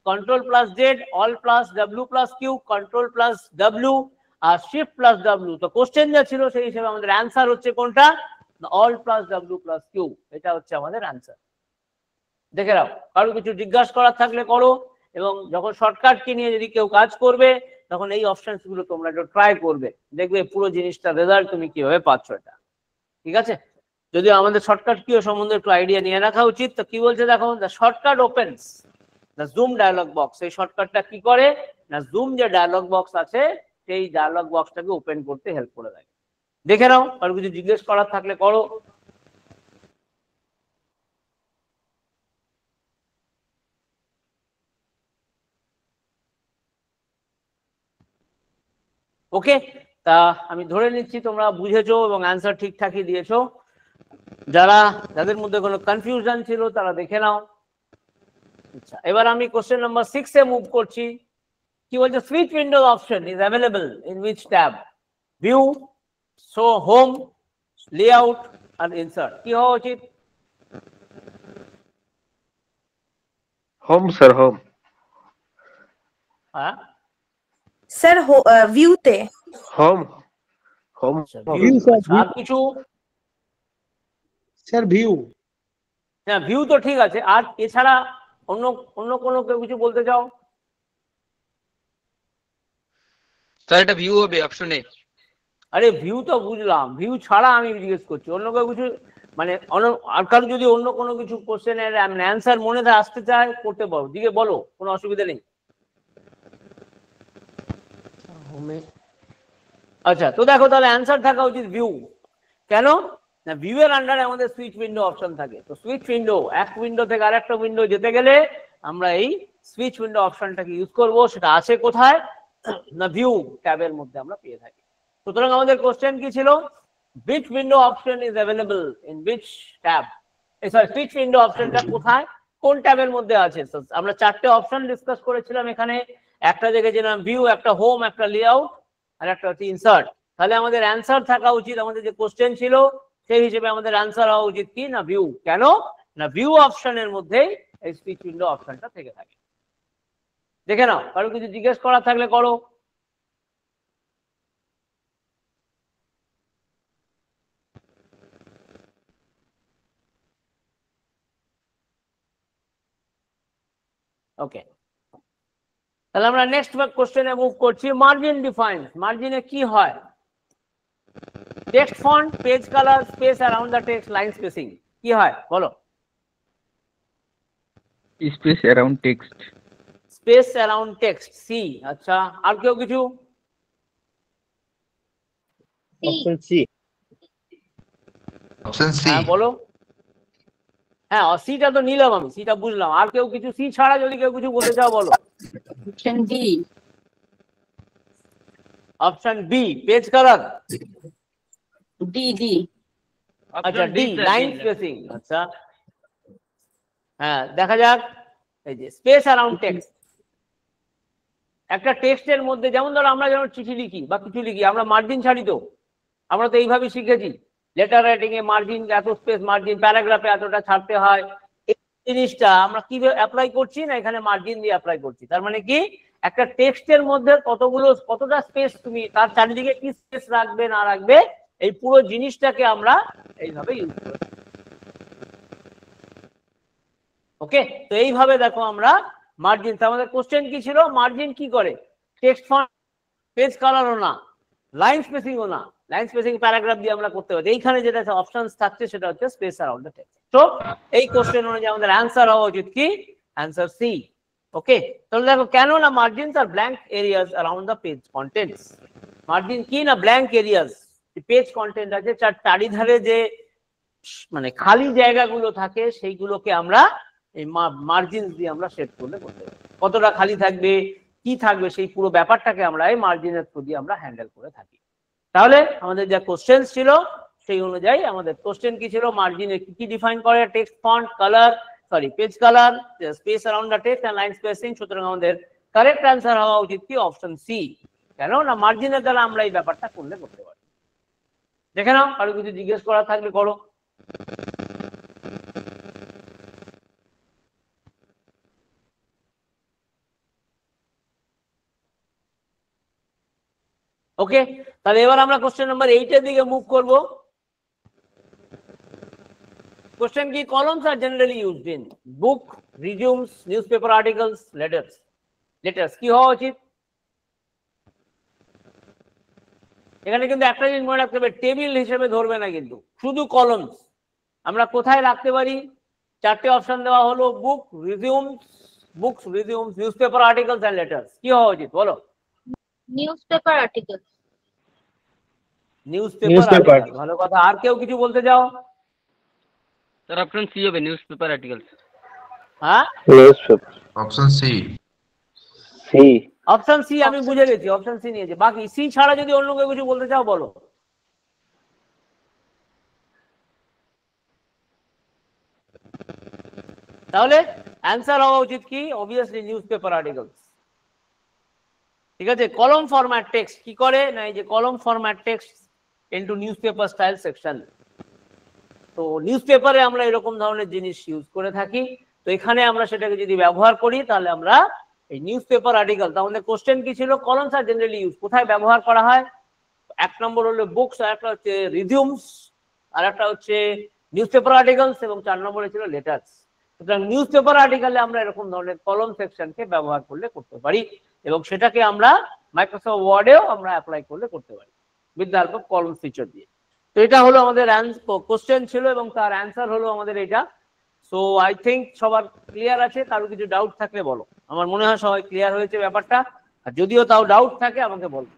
control plus Z, all plus W plus Q, control plus W, আর শিফট প্লাস ডাব্লিউ। তো কোশ্চেন যা ছিল সেই হিসেবে আমাদের অ্যান্সার হচ্ছে কোনটা, all plus W plus Q, এটা হচ্ছে আমাদের অ্যান্সার। দেখে নাও, কারো কিছু জিজ্ঞাসা করার থাকলে করো, এবং যখন শর্টকাট কি নিয়ে যদি কেউ কাজ করবে তখন এই অপশনস গুলো তোমরা একটু ট্রাই করবে, দেখবে পুরো জিনিসটা রেজাল্ট তুমি কিভাবে পাচ্ছ এটা। ঠিক আছে, যদিও আমাদের শর্টকাট কি সম্বন্ধে একটু আইডিয়া নিয়ে রাখা উচিত। তো কি বলছে দেখো, the shortcut opens the zoom dialog box. এই শর্টকাটটা কি করে না, জুম যে ডায়ালগ বক্স আছে সেই ডায়ালগ বক্সটাকে ওপেন করতে হেল্প করে দেয়। দেখে নাও, আর কিছু জিজ্ঞেস করার থাকলে করো। ওকে, তা আমি ধরে নিচ্ছি তোমরা বুঝেছো এবং অ্যান্সার ঠিকঠাকই দিয়েছো। যাদের মধ্যে কোনো কনফিউশন ছিল তারা দেখে নাও। আচ্ছা, এবার আমি কোশ্চেন নাম্বার 6 এ মুভ করছি। কি বলছে, switch window option is available in which tab, view, show, home, layout আর ইনসার্ট। কি হওয়া উচিত? Home sir, home. হ্যাঁ স্যার ভিউতে। হোম হোম ভিউ স্যার, আর কিছু? Sir view. হ্যাঁ ভিউ তো ঠিক আছে, আর এছাড়া অন্য অন্য কোনো কেউ কিছু বলতে চাও? স্যার এটা ভিউ হবে, অপশন এ। আরে ভিউ তো বুঝলাম, ভিউ ছাড়া আমি জিজ্ঞেস করছি অন্য কেউ কিছু, মানে আর কারো যদি অন্য কোনো কিছু কোশ্চেনের অ্যান্সার মনে আসতে চায় করতে পারো, দিকে বলো, কোনো অসুবিধা নেই। আচ্ছা, তো দেখো তাহলে অ্যান্সার থাকা উচিত ভিউ। কেন না, ভিউ এর আন্ডারে আমাদের সুইচ উইন্ডো অপশন থাকে। তো সুইচ উইন্ডো, এক উইন্ডো থেকে আরেকটা উইন্ডো যেতে গেলে আমরা এই সুইচ উইন্ডো অপশনটাকে ইউজ করব। সেটা আছে কোথায় না, ভিউ ট্যাবের মধ্যে আমরা পেয়ে থাকি। সুতরাং আমাদের কোশ্চেন কি ছিল, which window option is available in which tab, sorry switch window অপশনটা কোথায় কোন ট্যাবের মধ্যে আছে। আমরা চারটে অপশন ডিসকাস করেছিলাম এখানে, একটা দেখেছিলাম ভিউ, একটা হোম, একটা লেআউট আর একটা হচ্ছে ইনসার্ট। তাহলে আমাদের অ্যান্সার থাকা উচিত, আমাদের যে কোশ্চেন ছিল সেই হিসেবে আমাদের অ্যান্সার হওয়া উচিত কি না, ভিউ। কেন না, ভিউ অপশনের মধ্যেই এই সুইচ উইন্ডো অপশনটা থেকে থাকে। দেখে নাও, কারো কিছু জিজ্ঞেস করার থাকলে করো। ওকে, তাহলে আমরা নেক্সট কোশ্চেনে মুভ করছি। মার্জিন ডিফাইন্স, মার্জিনে কি হয়? Text font, page colour, space around the text, line spacing. কি হয় বলো? Space around text. Space around text, C. আচ্ছা, আর কেউ কিছু? Option C. Option C. হ্যাঁ বলো। হ্যাঁ সিটা তো নিলাম আমি, সিটা বুঝলাম। আর কেউ কিছু? সি ছাড়া যদি কেউ কিছু বলতে চাও বলো। Option D. Option B, page colour. D D. আচ্ছা ডি, লাইন স্পেসিং। আচ্ছা হ্যাঁ, দেখা যাক। এই যে স্পেস অ্যারাউন্ড টেক্সট, একটা টেক্সটের মধ্যে, যেমন ধরো আমরা যেমন চিঠি লিখি বা কিছু লিখি, আমরা মার্জিন ছাড়ি তো, আমরা তো এইভাবে শিখেছি। লেটার রাইটিং এ মার্জিন, এত স্পেস মার্জিন, প্যারাগ্রাফে এতটা ছাড়তে হয়। এই জিনিসটা আমরা কিভাবে অ্যাপ্লাই করছি না, এখানে মার্জিন দিয়ে অ্যাপ্লাই করছি। তার মানে কি, একটা টেক্সটের মধ্যে কতটা স্পেস তুমি তার চারিদিকে কি স্পেস রাখবে না রাখবে, এই পুরো জিনিসটাকে আমরা এইভাবে ইউজ করি। ওকে, তো এইভাবে দেখো আমরা মার্জিন। আমাদের কোশ্চেন কি ছিল, মার্জিন কি করে? টেক্সট ফন্ট, পেজ কালারও না, লাইন স্পেসিংও না। লাইন স্পেসিং প্যারাগ্রাফ দিয়ে আমরা করতে পারি। এইখানে যেটা অপশনস থাকছে সেটা হচ্ছে স্পেস অ্যারাউন্ড দ্য টেক্সট। তো এই কোশ্চেন অনুযায়ী আমাদের অ্যান্সার হওয়া উচিত কি, অ্যান্সার সি। ওকে, তাহলে দেখো কেন না, margins are blank areas around the page contents. Margin কি না, ব্ল্যাঙ্ক এরিয়াস, পেজ কন্টেন্ট আছে চারিধারে যে মানে খালি জায়গাগুলো থাকে সেইগুলোকে আমরা এই মার্জিন দিয়ে আমরা সেট করলে করতে পারি। কতটা খালি থাকবে, কি থাকবে, সেই পুরো ব্যাপারটাকে আমরা এই মার্জিনের থ্রু দিয়ে আমরা হ্যান্ডেল করে থাকি। তাহলে আমাদের যা কোশ্চেন ছিল সেই অনুযায়ী আমাদের কোশ্চেন কি ছিল, মার্জিনে কি কি ডিফাইন করে, text font, colour, sorry page colour, space around the text and line spacing. সুতরাং আমাদের কারেক্ট অ্যান্সার হওয়া উচিত কি, অপশন সি। কেন না, মার্জিনের দ্বারা আমরা এই ব্যাপারটা করতে পারি। দেখে নাও, কারো কিছু জিজ্ঞেস করা থাকলে করো। ওকে, তাহলে এবার আমরা কোশ্চেন নাম্বার 8 এর দিকে মুভ করব। কোশ্চেন কি, columns are generally used in book, resumes, newspaper articles, letters. Letters কি হওয়া উচিত? এখানে কিন্তু একটা জিনিস মনে রাখতে হবে, টেবিল হিসেবে ধরবে না কিন্তু, শুধু কলমস। আমরা কোথায় রাখতে পারি? চারটে অপশন দেওয়া হলো, book, resumes, books, resumes, newspaper articles and letters. কি হওয়া উচিত বলো? newspaper articles. নিউজপেপার আর্টিকেল, ভালো কথা। আর কেউ কিছু বলতে চাও? স্যার অপশন সি হবে, নিউজ পেপার আর্টিকেলস। হ্যাঁ, newspaper. Option C. C. Option C আমি বুঝে গেছি, অপশন সি নিয়েছে। বাকি সি ছাড়া যদি অন্য কেউ কিছু বলতে চাও বলো। তাহলে অ্যান্সার হওয়া উচিত কি? Obviously newspaper articles. ঠিক আছে, কলম ফরম্যাট টেক্সট কি করে না, এই যে কলম format text into newspaper style section. তো নিউজপেপারে আমরা এরকম ধরনের জিনিস ইউজ করে থাকি। তো এখানে আমরা সেটাকে যদি ব্যবহার করি তাহলে আমরা এই নিউজপেপার আর্টিকেল, আমাদের কোশ্চেন কি ছিল, কলমস আর জেনারেলি ইউজ কোথায় ব্যবহার করা হয়? এক নম্বর হলো বুকস, আর একটা হচ্ছে রিজিউমস, আর একটা হচ্ছে নিউজপেপার আর্টিকেলস, এবং 4 নম্বরে ছিল লেটার্স। সুতরাং নিউজপেপার আর্টিকেলে আমরা এরকম ধরনের কলম সেকশনকে ব্যবহার করলে করতে পারি, এবং সেটাকে আমরা মাইক্রোসফট ওয়ার্ডেও আমরা অ্যাপ্লাই করলে করতে পারি উইথ দ্য হেল্প অফ কলম ফিচার দিয়ে। তো এটা হলো আমাদের কোশ্চেন ছিল, এবং তার অ্যান্সার হলো আমাদের এটা। সো আই থিঙ্ক সবার ক্লিয়ার আছে। কারো কিছু ডাউট থাকলে বলো। আমার মনে হয় সবাই ক্লিয়ার হয়েছে ব্যাপারটা, আর যদিও তাও ডাউট থাকে আমাকে বলো।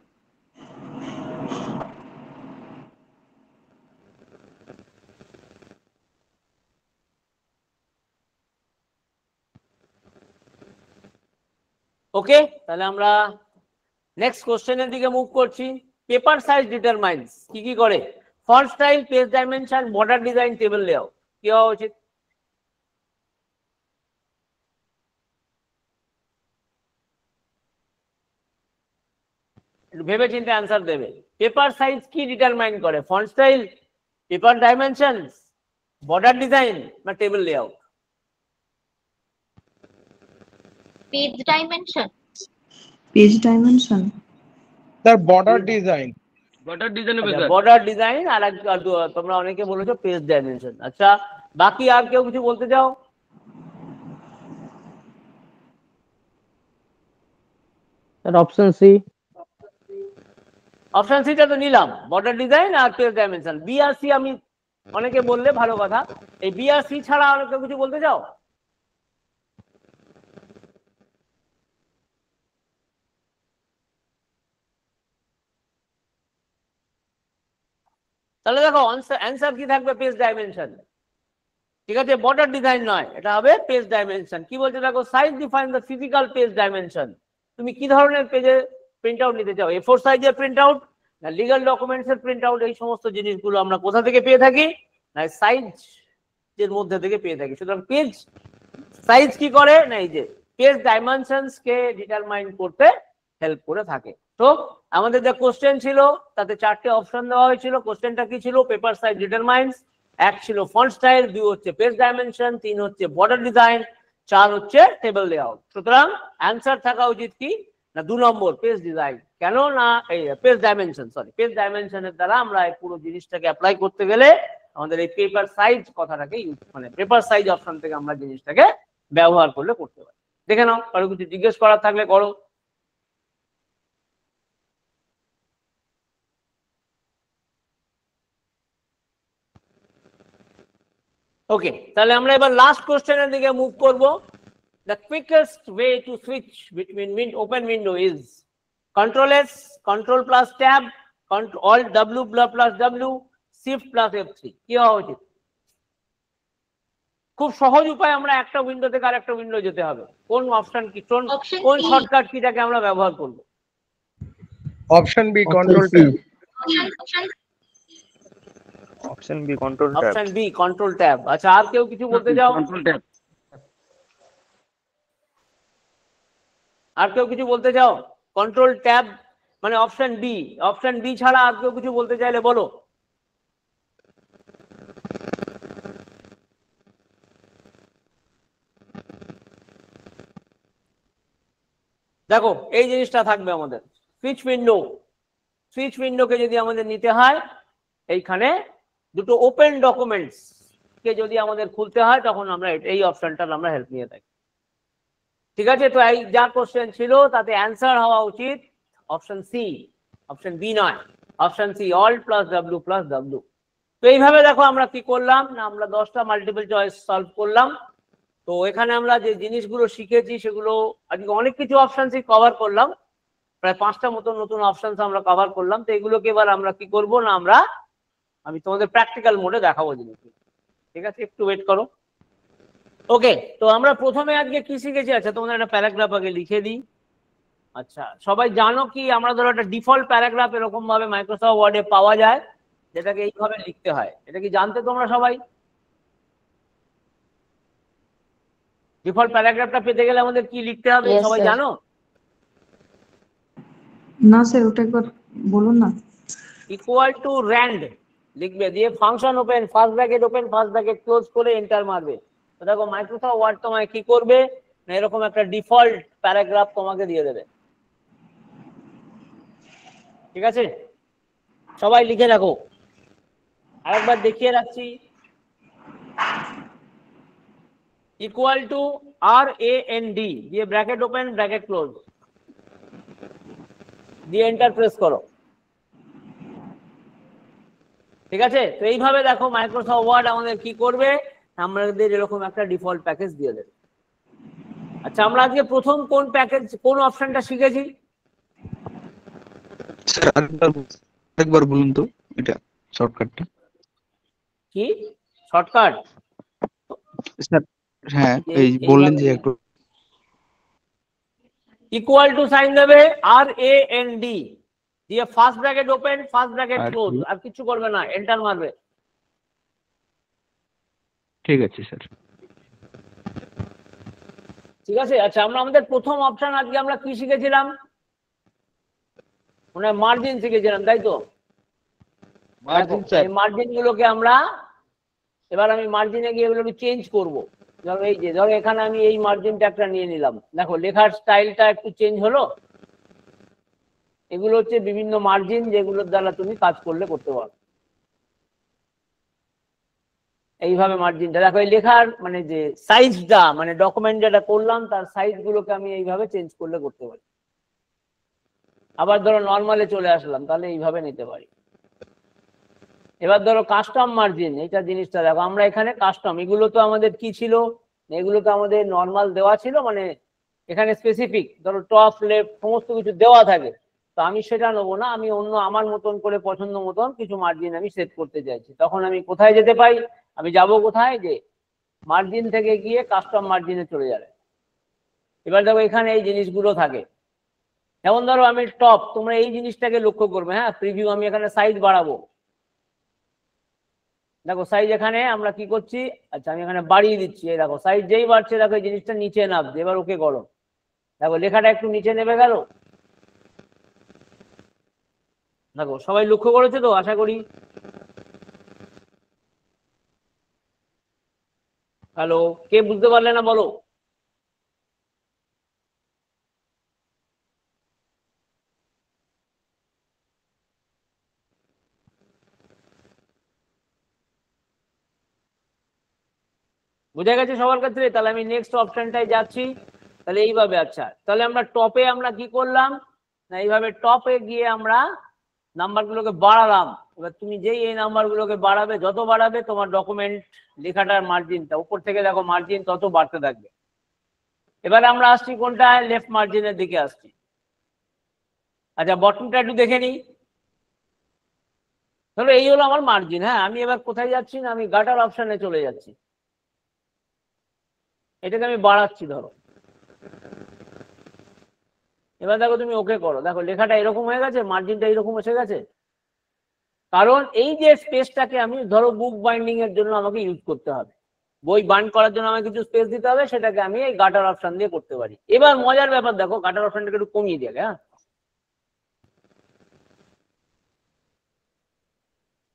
ওকে, তাহলে আমরা নেক্সট কোশ্চেনের দিকে মুভ করছি। পেপার সাইজ ডিটারমাইন্স কি কি করে? Font style, page dimension, border design, table layout. কি হওয়া উচিত? ভেবে চিন্তে অ্যান্সার দেবে। পেপার সাইজ কি ডিটারমাইন করে? Font style, paper dimension, border design, না table layout? Page dimension. Page dimension. Sir border design. Border design হবে স্যার। বর্ডার ডিজাইন, আর তোমরা অনেকে বলেছো পেজ ডাইমেনশন। আচ্ছা, বাকি আর কেউ কিছু বলতে চাও? Option C. অপশন সিটা তো নিলাম, বর্ডার ডিজাইন আর পেজ ডাইমেনশন। বি আর সি আমি অনেকে বললে ভালো কথা। এই বি আর সি ছাড়া আর কেউ কিছু বলতে চাও? তাহলে দেখো অ্যান্সার কি থাকবে? Page dimension. ঠিক আছে, বর্ডার ডিজাইন নয়, এটা হবে পেজ ডাইমেনশন। কি বলছে দেখো, size define the physical page dimension. তুমি কি ধরনের পেজে প্রিন্ট আউট নিতে চাও? A4 সাইজের প্রিন্ট আউট, না লিগাল ডকুমেন্টস এর প্রিন্ট আউট? এই সমস্ত জিনিসগুলো আমরা কোথা থেকে পেয়ে থাকি? না সাইজ এর মধ্যে থেকে পেয়ে থাকি। সুতরাং পেজ সাইজ কি করে না, এই যে পেজ ডাইমেনশনস কে ডিটারমাইন করতে হেল্প করে থাকে। তো আমাদের যে কোশ্চেন ছিল তাতে 4টে অপশন দেওয়া হয়েছিল। কোশ্চেনটা কি ছিল? Paper size determines. 1 ছিল ফন্ট স্টাইল, 2 হচ্ছে পেজ ডাইমেনশন, 3 হচ্ছে বর্ডার ডিজাইন, 4 হচ্ছে টেবিল লেআউট। সুতরাং অ্যান্সার থাকা উচিত কি না 2 নম্বর, পেজ ডিজাইন। কেন না এই পেজ ডাইমেনশন, সরি পেজ ডাইমেনশনের দ্বারা আমরা এই পুরো জিনিসটাকে অ্যাপ্লাই করতে গেলে আমাদের এই পেপার সাইজ কথাটাকে ইউজ, মানে পেপার সাইজ অপশন থেকে আমরা জিনিসটাকে ব্যবহার করলে করতে পারি। দেখে নাও, কারো কিছু জিজ্ঞেস করার থাকলে করো। ওকে, তাহলে আমরা এবার লাস্ট কোশ্চেনের দিকে মুভ করব। The quickest way to switch between open window is Control S, Control plus Tab, Alt W plus W, Shift plus F3। কি হওয়া উচিত? খুব সহজ উপায়, আমরা একটা উইন্ডো থেকে আরেকটা উইন্ডো যেতে হবে। কোন অপশন কি, কোন শর্টকাট কিটাকে আমরা ব্যবহার করব? Option B, control tab. Option B, control tab. Option B, control tab. আচ্ছা, আর কেউ কিছু বলতে চাও? Control tab. আর কেউ কিছু বলতে চাও? কন্ট্রোল ট্যাব মানে অপশন বি। অপশন বি ছাড়া আর কেউ কিছু বলতে চাইলে বলো। দেখো এই জিনিসটা থাকবে আমাদের সুইচ উইন্ডো। সুইচ উইন্ডোকে যদি আমাদের নিতে হয়, এইখানে দুটো ওপেন ডকুমেন্টস কে যদি আমাদের খুলতে হয়, তখন আমরা এই অপশনটার আমরা হেল্প নিয়ে থাকি। ঠিক আছে, তো এই যা কোশ্চেন ছিল তাতে অ্যান্সার হওয়া উচিত অপশন সি, অপশন বি নয়, option C all plus W plus W. তো এইভাবে দেখো আমরা কি করলাম না, আমরা 10টা মাল্টিপল চয়েস সলভ করলাম। তো এখানে আমরা যে জিনিসগুলো শিখেছি সেগুলো আজকে অনেক কিছু অপশনসই কভার করলাম, প্রায় 5টা মতন নতুন অপশনস আমরা কভার করলাম। তো এগুলোকে এবার আমরা কি করব না, আমি তোমাদের প্র্যাকটিক্যাল মোডে দেখাবো জিনিস। ঠিক আছে, একটু ওয়েট করো। ওকে, তো আমরা প্রথমে আজকে কি শিখেছি? আচ্ছা, তোমাদের একটা প্যারাগ্রাফ আগে লিখে দিই। আচ্ছা, সবাই জানো কি, আমরা ধরো একটা ডিফল্ট প্যারাগ্রাফ এরকম ভাবে মাইক্রোসফট ওয়ার্ডে পাওয়া যায়, যেটাকে এইভাবে লিখতে হয়। এটা কি জানতে তোমরা সবাই? ডিফল্ট প্যারাগ্রাফটা পেতে গেলে আমাদের কি লিখতে হবে Yes, সবাই sir. জানো? না স্যার, ওটা একবার বলুন না। ইকুয়াল টু র্যান্ড লিখবে, দিয়ে function open, first bracket open, first bracket close করে এন্টার মারবে। তো দেখো মাইক্রোসফট ওয়ার্ড তোমায় কি করবে না, এরকম একটা ডিফল্ট প্যারাগ্রাফ তোমাকে দিয়ে দেবে। ঠিক আছে, সবাই লিখে রাখো। আরেকবার দেখিয়ে রাখছি, ইকুয়াল টু RAND দিয়ে ব্র্যাকেট ওপেন ব্র্যাকেট ক্লোজ দিয়ে এন্টার প্রেস করো। ঠিক আছে, তো এইভাবে দেখো মাইক্রোসফট ওয়ার্ড আমাদের কি করবে, আমাদের এরকম একটা ডিফল্ট প্যাকেজ দিয়ে দেবে। আচ্ছা, আমরা আজকে প্রথম কোন প্যাকেজ, কোন অপশনটা শিখেছি? স্যার আরেকবার বলুন তো এটা শর্টকাটটা। কি শর্টকাট? স্যার হ্যাঁ, এই বললেন যে একটু ইকুয়াল টু সাইন দেবে RAND দিয়ে first bracket open first bracket close, আর কিছু করবে না, এন্টার মারবে। ঠিক আছে স্যার। ঠিক আছে, আচ্ছা, আমরা আমাদের প্রথম অপশন আজকে আমরা কি শিখেছিলাম? মানে মার্জিন শিখেছিলাম, তাই তো? মার্জিন গুলোকে আমরা এবার আমি মার্জিনে গিয়ে এগুলোকে চেঞ্জ করব। ধরো এই যে, ধরো এখানে আমি এই মার্জিনটা একটা নিয়ে নিলাম, দেখো লেখার স্টাইলটা একটু চেঞ্জ হলো। এগুলো হচ্ছে বিভিন্ন মার্জিন যেগুলোর দ্বারা তুমি কাজ করলে করতে পারো। এইভাবে মার্জিনটা দেখো, এই লেখার মানে যে সাইজটা, মানে ডকুমেন্ট যেটা করলাম তার সাইজ গুলোকে আমি এইভাবে চেঞ্জ করলে করতে পারি। আবার ধরো নর্মালে চলে আসলাম, তাহলে এইভাবে নিতে পারি। এবার ধরো কাস্টম মার্জিন, এইটা জিনিসটা দেখো, আমরা এখানে কাস্টম, এগুলো তো আমাদের কি ছিল, এগুলো তো আমাদের নর্মাল দেওয়া ছিল, মানে এখানে স্পেসিফিক ধরো টপ লেফট সমস্ত কিছু দেওয়া থাকে। তো আমি সেটা নেবো না, আমি অন্য আমার মতন করে পছন্দ মতন কিছু মার্জিন আমি সেট করতে চাইছি। তখন আমি কোথায় যেতে পাই? আমি যাব কোথায়, যে মার্জিন থেকে গিয়ে কাস্টম মার্জিনে চলে যাবে। এবার দেখো এখানে এই জিনিসগুলো থাকে, যেমন ধরো আমি টপ, তোমরা এই জিনিসটাকে লক্ষ্য করবে। হ্যাঁ, প্রিভিউ, আমি এখানে সাইজ বাড়াবো, দেখো সাইজ এখানে আমরা কি করছি, আচ্ছা আমি এখানে বাড়িয়ে দিচ্ছি, এই দেখো সাইজ যেই বাড়ছে দেখো এই জিনিসটা নিচে নামছে। এবার ওকে করো, দেখো লেখাটা একটু নিচে নেমে গেল। দেখো সবাই লক্ষ্য করেছে তো আশা করি। হ্যালো, কে বুঝতে পারলে না বলো? বুঝে গেছে সবার ক্ষেত্রে? তাহলে আমি নেক্সট অপশনটাই যাচ্ছি। তাহলে এইভাবে, আচ্ছা তাহলে আমরা টপে আমরা কি করলাম না, এইভাবে টপে গিয়ে আমরা নাম্বারগুলোকে বাড়ালাম। এবার তুমি যেই এই নাম্বারগুলোকে বাড়াবে, যত বাড়াবে তোমার ডকুমেন্ট লেখাটার মার্জিনটা উপর থেকে দেখো মার্জিন তত বাড়তে থাকবে। এবার আমরা আসছি কোনটায়, লেফট মার্জিনের দিকে আসছি। আচ্ছা, বটনটা একটু দেখে নিই। ধরো এই হলো আমার মার্জিন। হ্যাঁ, আমি এবার কোথায় যাচ্ছি না, আমি গাটার অপশনে চলে যাচ্ছি, এটাকে আমি বাড়াচ্ছি ধরো। এবার দেখো তুমি ওকে করো, দেখো লেখাটা এরকম হয়ে গেছে, মার্জিনটা এরকম এসে গেছে। কারণ এই যে স্পেসটাকে আমি ধরো বুক বাইন্ডিং এর জন্য আমাকে ইউজ করতে হবে, বই বাইন্ড করার জন্য আমাকে কিছু স্পেস দিতে হবে, সেটাকে আমি এই গাটার অপশন দিয়ে করতে পারি। এবার মজার ব্যাপার দেখো, গাটার অপশনটাকে একটু কমিয়ে দিয়ে, হ্যাঁ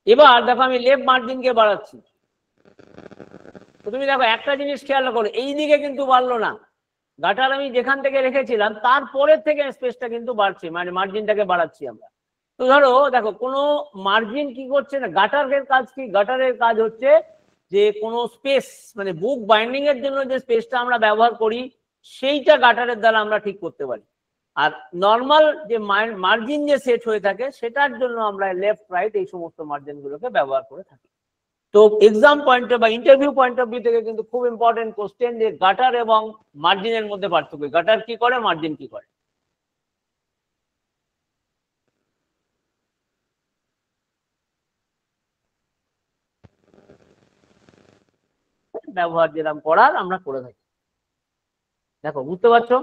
এবার দেখো আমি লেফট মার্জিনকে বাড়াচ্ছি। তো তুমি দেখো একটা জিনিস খেয়াল করো, এই দিকে কিন্তু বাড়লো না, গাটার আমি যেখান থেকে রেখেছিলাম তারপরের থেকে স্পেসটা কিন্তু বাড়ছে, মানে মার্জিনটাকে বাড়াচ্ছি আমরা। তো ধরো দেখো কোনো মার্জিন কি করছে না, গাটারের কাজ কি, গাটারের কাজ হচ্ছে যে কোনো স্পেস মানে বুক বাইন্ডিং এর জন্য যে স্পেসটা আমরা ব্যবহার করি সেইটা গাটারের দ্বারা আমরা ঠিক করতে পারি। আর নর্মাল যে মার্জিন যে সেট হয়ে থাকে সেটার জন্য আমরা লেফট রাইট এই সমস্ত মার্জিন গুলোকে ব্যবহার করে থাকি। তো এক্সাম পয়েন্ট বা ইন্টারভিউ পয়েন্ট অফ ভিউ থেকে কিন্তু খুব ইম্পর্টেন্ট কোশ্চেন যে গাটার এবং মার্জিনের মধ্যে পার্থক্য, গাটার কি করে মার্জিন কি করে। ব্যবহার যেরকম করার আমরা করে থাকি। দেখো বুঝতে পারছো?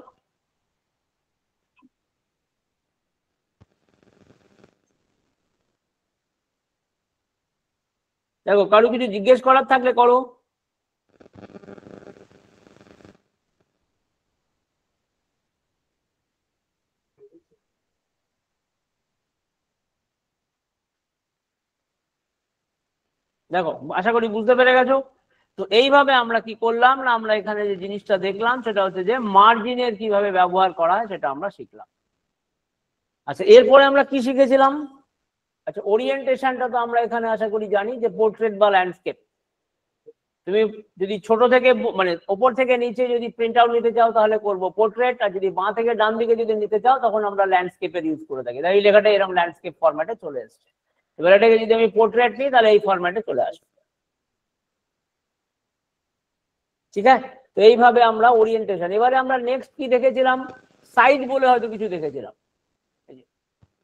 দেখো কারো কিছু জিজ্ঞেস করার থাকলে করো। দেখো আশা করি বুঝতে পেরে গেছো। তো এইভাবে আমরা কি করলাম না, আমরা এখানে যে জিনিসটা দেখলাম সেটা হচ্ছে যে মার্জিনের কিভাবে ব্যবহার করা হয় সেটা আমরা শিখলাম। আচ্ছা এরপরে আমরা কি শিখেছিলাম? আচ্ছা ওরিয়েন্টেশনটা তো আমরা এখানে আশা করি জানি যে পোর্ট্রেট বা ল্যান্ডস্কেপ। তুমি যদি ছোট থেকে মানে ওপর থেকে নিচে যদি প্রিন্ট আউট নিতে চাও তাহলে করবো পোর্ট্রেট, আর যদি বাঁ থেকে ডান দিকে যদি নিতে চাও তখন আমরা ল্যান্ডস্কেপের ইউজ করে থাকি। তাই এই লেখাটা এরকম ল্যান্ডস্কেপ ফরম্যাটে চলে এসছে। এবার এটাকে যদি আমি পোর্ট্রেট নিই তাহলে এই ফরম্যাটে চলে আসবে। ঠিক আছে, তো এইভাবে আমরা ওরিয়েন্টেশন। এবারে আমরা নেক্সট কি দেখেছিলাম? সাইজ বলে হয়তো কিছু দেখেছিলাম।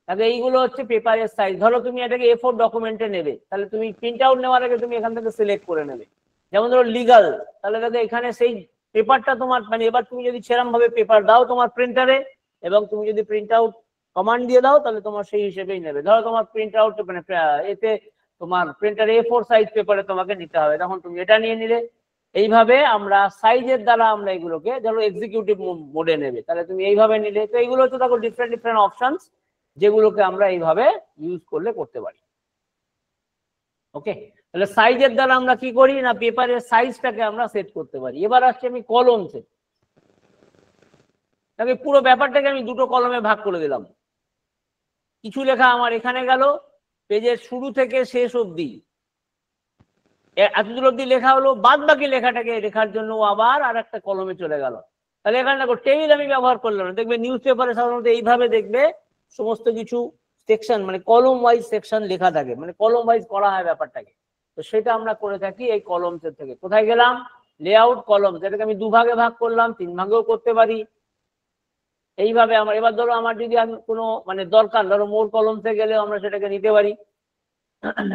তাহলে এইগুলো হচ্ছে পেপারের সাইজ। ধরো তুমি এটাকে A4 ডকুমেন্টে নেবে, তাহলে তুমি প্রিন্ট আউট নেওয়ার আগে তুমি এখান থেকে সিলেক্ট করে নেবে। যেমন ধরো লিগাল, তাহলে দেখো এখানে সেই পেপারটা তোমার মানে এবার তুমি যদি সেরকম ভাবে পেপার দাও তোমার প্রিন্টারে এবং তুমি যদি প্রিন্ট আউট কমান্ড দিয়ে দাও তাহলে তোমার সেই হিসেবেই নেবে। ধরো তোমার প্রিন্ট আউট মানে এতে তোমার প্রিন্টারে A4 সাইজ পেপারে তোমাকে নিতে হবে, তখন তুমি এটা নিয়ে নিলে। এইভাবে আমরা সাইজের দ্বারা আমরা এগুলোকে, ধরো এক্সিকিউটিভ মোডে নেবে তাহলে তুমি এইভাবে নিলে। তো এইগুলো হচ্ছে দেখো ডিফারেন্ট ডিফারেন্ট অপশনস যেগুলোকে আমরা এইভাবে ইউজ করলে করতে পারি। ওকে, তাহলে সাইজের দ্বারা আমরা কি করি না, পেপারের সাইজটাকে আমরা সেট করতে পারি। এবার আসছে আমি কলম সেট। তাকে পুরো ব্যাপারটাকে আমি দুটো কলমে ভাগ করে দিলাম। কিছু লেখা আমার এখানে গেল পেজের শুরু থেকে শেষ অবধি, এতদূর অবধি লেখা হলো, বাদ বাকি লেখাটাকে লেখার জন্য আবার আর একটা কলমে চলে গেল। তাহলে এখানে দেখো টেবিল আমি ব্যবহার করলাম না। দেখবে নিউজ পেপারে সাধারণত এইভাবে দেখবে সমস্ত কিছু সেকশন মানে কলম ওয়াইজ সেকশন লেখা থাকে, মানে কলম ওয়াইজ করা হয় ব্যাপারটাকে। তো সেটা আমরা করে থাকি এই কলমসের থেকে। কোথায় গেলাম? লেআউট কলম, যেটাকে আমি দুভাগে ভাগ করলাম, 3 ভাগেও করতে পারি। এইভাবে আমার এবার ধরো আমার যদি আমি কোনো মানে দরকার, ধরো মোর কলমসে গেলে আমরা সেটাকে নিতে পারি।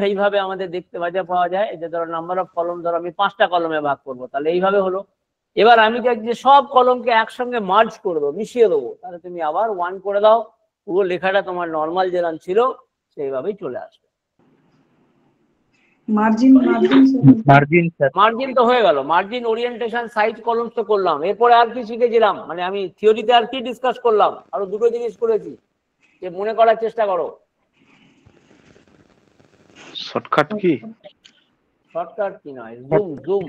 এইভাবে আমাদের দেখতে পাওয়া যায়। এই যে ধরো নাম্বার অফ কলম, ধরো আমি 5টা কলমে ভাগ করবো, তাহলে এইভাবে হলো। এবার আমি যে সব কলমকে একসঙ্গে মার্জ করে দেবো, মিশিয়ে দেবো, তাহলে তুমি আবার 1 করে দাও, পুরো লেখাটা তোমার নর্মাল যেরকম ছিল সেইভাবেই চলে আসবে। মার্জিন তো হয়ে গেল, মার্জিন ওরিয়েন্টেশন সাইজ কলমস তো করলাম। এরপরে আর কি শিখেছিলাম মানে আমি থিওরিতে আর কি ডিসকাস করলাম? আরো দুটো জিনিস করেছি, যে মনে করার চেষ্টা করো। Shortcut key? শর্টকাট কি নয়, জুম। জুম,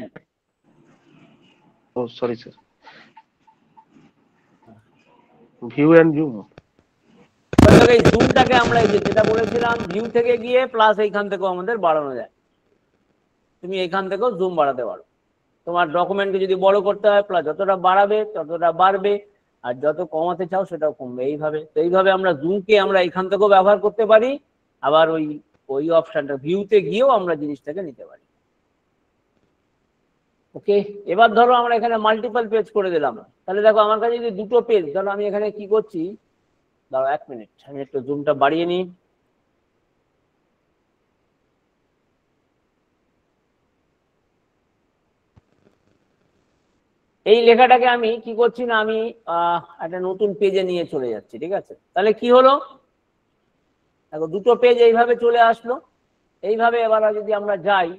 ও sorry sir, view and zoom. এই জুমটাকে আমরা এই যেটা বলেছিলাম ভিউ থেকে গিয়ে প্লাস এইখান থেকেও আমাদের বাড়ানো যায়। তুমি এইখান থেকেও জুম বাড়াতে পারো। তোমার ডকুমেন্টকে যদি বড় করতে হয় প্লাস যতটা বাড়াবে ততটা বাড়বে, আর যত কমাতে চাও সেটাও কমবে। এইভাবে তো এইভাবে আমরা জুমকে আমরা এখান থেকেও ব্যবহার করতে পারি, আবার ওই অপশনটা ভিউতে গিয়েও আমরা জিনিসটাকে নিতে পারি। ওকে, এবার ধরো আমরা এখানে মাল্টিপল পেজ করে দিলাম। তাহলে দেখো আমার কাছে যদি দুটো পেজ, ধরো আমি এখানে কি করছি, দাঁড়াও 1 মিনিট আমি একটু জুমটা বাড়িয়ে নিই। এই লেখাটাকে আমি কি করছি না, আমি একটা নতুন পেজে নিয়ে চলে যাচ্ছি। ঠিক আছে, তাহলে কি হলো, দেখো দুটো পেজ এইভাবে চলে আসলো। এইভাবে এবার যদি আমরা যাই,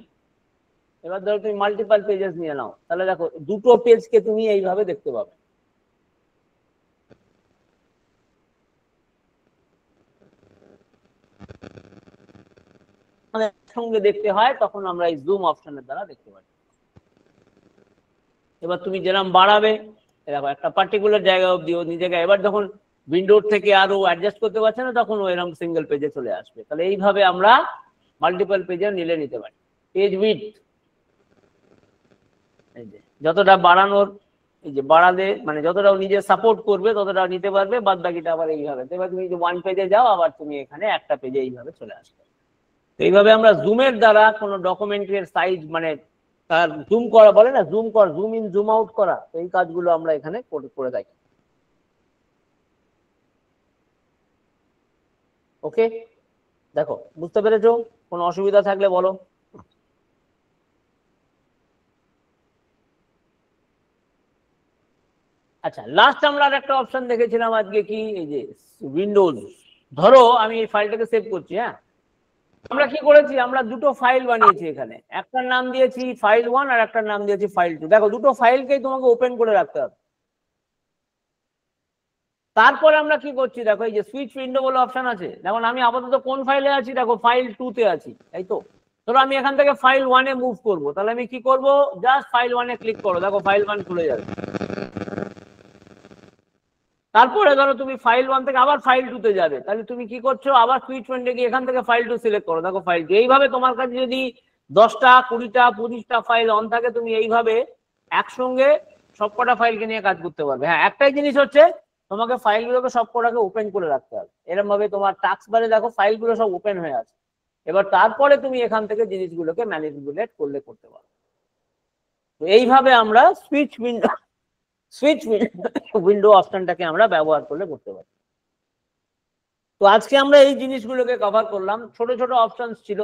এবার ধরো তুমি মাল্টিপল পেজেস নিয়ে নাও, তাহলে দেখো দুটো পেজকে তুমি এইভাবে দেখতে পাবে। সঙ্গে দেখতে হয় তখন আমরা এই জুম অপশনের দ্বারা দেখতে পারি। এবার তুমি যেরকম বাড়াবে, দেখো একটা পার্টিকুলার জায়গা অব্দি ও নিজেকে, এবার যখন উইন্ডোর থেকে আরো অ্যাডজাস্ট করতে পারছে না, তখন ও এরকম সিঙ্গেল পেজে চলে আসবে। তাহলে এইভাবে আমরা মাল্টিপল পেজে নিতে পারি। পেজ উইডথ, এই যে যতটা বাড়ানোর, এই যে বাড়ালে মানে যতটা নিজে সাপোর্ট করবে ততটা নিতে পারবে, বাদ বাকিটা আবার এইভাবে। এবার তুমি যদি ওয়ান পেজে যাও, আবার তুমি এখানে একটা পেজে এইভাবে চলে আসবে। তো এইভাবে আমরা জুমের দ্বারা কোনো ডকুমেন্টের সাইজ মানে তার জুম করা বলে না, জুম কর, জুম ইন জুম আউট করা, এই কাজগুলো আমরা এখানে করে থাকি। ওকে, দেখো বুঝতে পেরেছো? কোনো অসুবিধা থাকলে বলো। আচ্ছা, লাস্ট আমরা আর একটা অপশন দেখেছিলাম আজকে, কি এই যে উইন্ডোজ। ধরো আমি এই ফাইলটাকে সেভ করছি, হ্যাঁ, আমরা কি করেছি, আমরা দুটো ফাইল বানিয়েছি এখানে, একটার নাম দিয়েছি ফাইল 1 আর একটার নাম দিয়েছি ফাইল 2। দেখো দুটো ফাইলকেই তোমাকে ওপেন করে রাখতে হবে। তারপরে আমরা কি করছি, দেখো এই যে সুইচ উইন্ডো বলে অপশন আছে। দেখো আমি আপাতত কোন ফাইলে আছি, দেখো ফাইল 2 তে আছি, তাই তো। ধরো আমি এখান থেকে ফাইল 1 এ মুভ করব, তাহলে আমি কি করব, জাস্ট ফাইল 1 এ ক্লিক করো, দেখো ফাইল 1 খুলে যাবে। তারপরে ধরো তুমি ফাইল 1 থেকে আবার ফাইল 2 তে যাবে, তাহলে তুমি কি করছো, আবার সুইচ উইন্ডোে গিয়ে এখান থেকে ফাইল 2 সিলেক্ট করো, দেখো ফাইল 2। এইভাবে তোমার কাছে যদি 10টা 20টা 25টা ফাইল অন থাকে, তুমি এইভাবে একসঙ্গে সবকটা ফাইলকে নিয়ে কাজ করতে পারবে। হ্যাঁ, একটাই জিনিস হচ্ছে, তোমাকে ফাইলগুলোকে সবকটাকে ওপেন করে রাখতে হবে। এরকম ভাবে তোমার টাস্ক বারে দেখো ফাইলগুলো সব ওপেন হয়ে আছে। এবার তারপরে তুমি এখান থেকে জিনিসগুলোকে ম্যানিপুলেট করতে পারো। তো এইভাবে আমরা সুইচ উইন্ডো অপশনটাকে আমরা ব্যবহার করতে পারি। তো আজকে আমরা এই জিনিসগুলোকে কভার করলাম। ছোট ছোট অপশনস ছিল,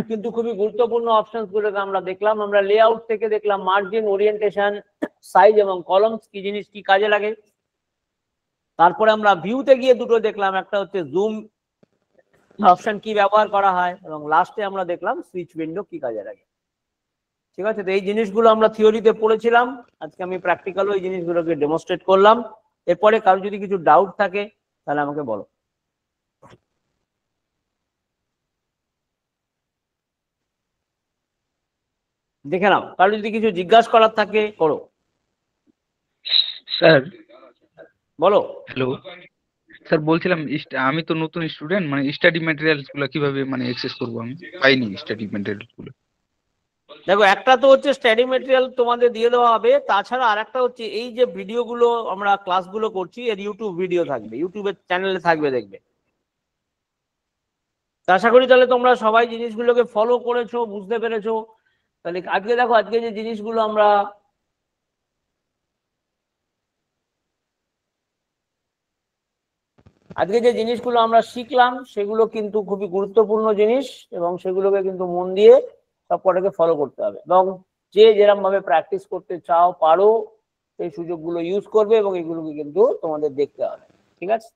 কিন্তু খুবই গুরুত্বপূর্ণ অপশনস গুলোকে আমরা দেখলাম। আমরা লেআউট থেকে দেখলাম মার্জিন, ওরিয়েন্টেশন, সাইজ এবং কলমস কি জিনিস, কি কাজে লাগে। তারপরে আমরা ভিউতে গিয়ে দুটো দেখলাম, একটা হচ্ছে জুম অপশন কি ব্যবহার করা হয়, এবং লাস্টে আমরা দেখলাম সুইচ উইন্ডো কি কাজে লাগে। ঠিক আছে, তো এই জিনিসগুলো আমরা থিওরিতে পড়েছিলাম, আজকে আমি প্র্যাকটিক্যালও এই জিনিসগুলোকে ডেমনস্ট্রেট করলাম। এরপরে কারো যদি কিছু ডাউট থাকে তাহলে আমাকে বলো। দেখে নাও, কারো যদি কিছু জিজ্ঞাসা করার থাকে করো। স্যার, বলো। হ্যালো স্যার, বলছিলাম আমি তো নতুন স্টুডেন্ট, মানে স্টাডি ম্যাটেরিয়ালস গুলো কিভাবে মানে অ্যাক্সেস করবো? আমি পাইনি স্টাডি ম্যাটেরিয়ালস গুলো। দেখো, একটা তো হচ্ছে স্টাডি ম্যাটেরিয়াল তোমাদের দিয়ে দেওয়া হবে, তাছাড়া আর একটা হচ্ছে এই যে ভিডিওগুলো আমরা ক্লাসগুলো করছি, এর ইউটিউব ভিডিও থাকবে, ইউটিউবের চ্যানেলে থাকবে, দেখবে। আশা করি তাহলে তোমরা সবাই জিনিসগুলোকে ফলো করেছো, বুঝতে পেরেছো। তাহলে আজকে দেখো, আজকে যে জিনিসগুলো আমরা শিখলাম সেগুলো কিন্তু খুবই গুরুত্বপূর্ণ জিনিস, এবং সেগুলোকে কিন্তু মন দিয়ে সবকটাকে ফলো করতে হবে, এবং যে যেরকম ভাবে প্র্যাকটিস করতে চাও পারো সেই সুযোগগুলো ইউজ করবে, এবং এগুলোকে কিন্তু তোমাদের দেখতে হবে। ঠিক আছে,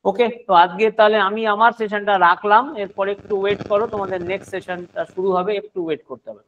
ওকে। তো আজকে তাহলে আমি আমার সেশনটা রাখলাম, এরপর একটু ওয়েট করো, তোমাদের নেক্সট সেশনটা শুরু হবে, একটু ওয়েট করতে হবে।